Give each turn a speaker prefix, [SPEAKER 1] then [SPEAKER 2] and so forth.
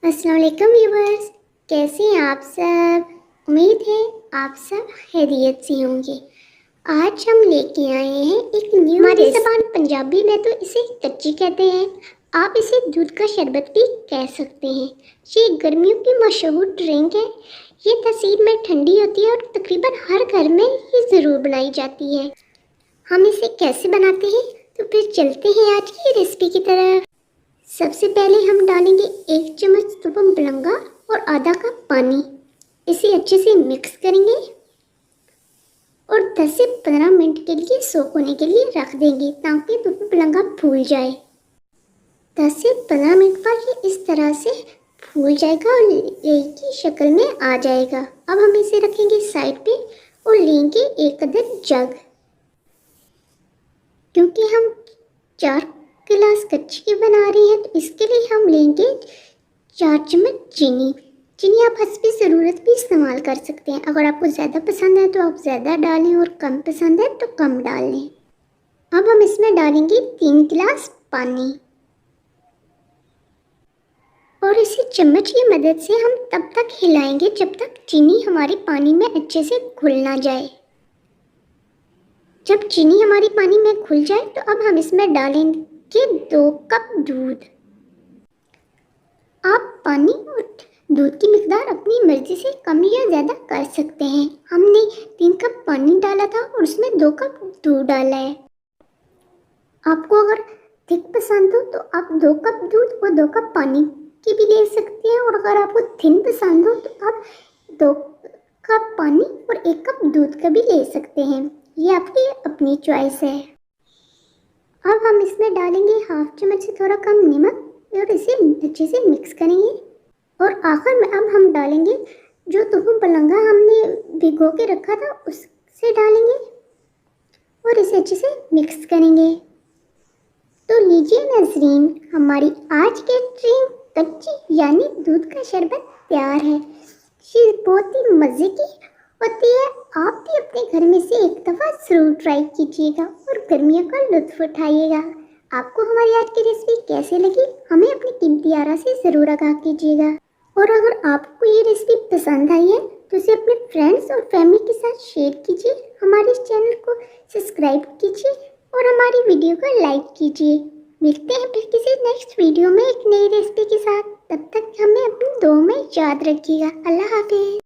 [SPEAKER 1] अस्सलाम वालेकुम व्यूवर्स, कैसे हैं आप सब। उम्मीद है आप सब खैरियत से होंगे। आज हम लेके आए हैं एक न्यू हमारी ज़बान पंजाबी में तो इसे कच्ची कहते हैं, आप इसे दूध का शरबत भी कह सकते हैं। ये गर्मियों की मशहूर ड्रिंक है। ये तासीर में ठंडी होती है और तकरीबन हर घर में ये ज़रूर बनाई जाती है। हम इसे कैसे बनाते हैं तो फिर चलते हैं आज की रेसिपी की तरफ। सबसे पहले हम डालेंगे 1 चम्मच तुपम बलंगा और आधा कप पानी। इसे अच्छे से मिक्स करेंगे और 10 से 15 मिनट के लिए सोख होने के लिए रख देंगे ताकि तुपम बलंगा फूल जाए। 10 से 15 मिनट बाद ये इस तरह से फूल जाएगा और लेई की शक्ल में आ जाएगा। अब हम इसे रखेंगे साइड पे और लेंगे एक अदद जग। क्योंकि हम 4 गिलास कच्ची की बना रहे हैं तो इसके लिए हम लेंगे 4 चम्मच चीनी। चीनी आप हस्बे ज़रूरत भी इस्तेमाल कर सकते हैं। अगर आपको ज़्यादा पसंद है तो आप ज़्यादा डालें और कम पसंद है तो कम डाल लें। अब हम इसमें डालेंगे 3 गिलास पानी और इसे चम्मच की मदद से हम तब तक हिलाएंगे जब तक चीनी हमारी पानी में अच्छे से घुल ना जाए। जब चीनी हमारी पानी में घुल जाए तो अब हम इसमें डालेंगे 2 कप दूध। आप पानी और दूध की मिकदार अपनी मर्जी से कम या ज़्यादा कर सकते हैं। हमने 3 कप पानी डाला था और उसमें 2 कप दूध डाला है। आपको अगर थिक पसंद हो तो आप 2 कप दूध और 2 कप पानी की भी ले सकते हैं, और अगर आपको थिन पसंद हो तो आप 2 कप पानी और 1 कप दूध का भी ले सकते हैं। ये आपकी अपनी चॉइस है। अब हम इसमें डालेंगे हाफ चम्मच से थोड़ा कम नमक और इसे अच्छे से मिक्स करेंगे। और आखिर में अब हम डालेंगे जो तुपम बलंगा हमने भिगो के रखा था उससे डालेंगे और इसे अच्छे से मिक्स करेंगे। तो लीजिए नाज़रीन, हमारी आज की ड्रिंक कच्ची यानी दूध का शरबत तैयार है। ये बहुत ही मज़े की होती है। आप भी अपने घर में से एक दफ़ा ज़रूर ट्राई कीजिएगा और गर्मियों का लुत्फ़ उठाइएगा। आपको हमारी आज की रेसिपी कैसे लगी हमें अपनी कीमती आरा से ज़रूर आगाह कीजिएगा। और अगर आपको ये रेसिपी पसंद आई है तो इसे अपने फ्रेंड्स और फैमिली के साथ शेयर कीजिए, हमारे इस चैनल को सब्सक्राइब कीजिए और हमारी वीडियो को लाइक कीजिए। मिलते हैं फिर किसी नेक्स्ट वीडियो में एक नई रेसिपी के साथ। तब तक हमें अपनी दुआ में याद रखिएगा। अल्लाह हाफिज़।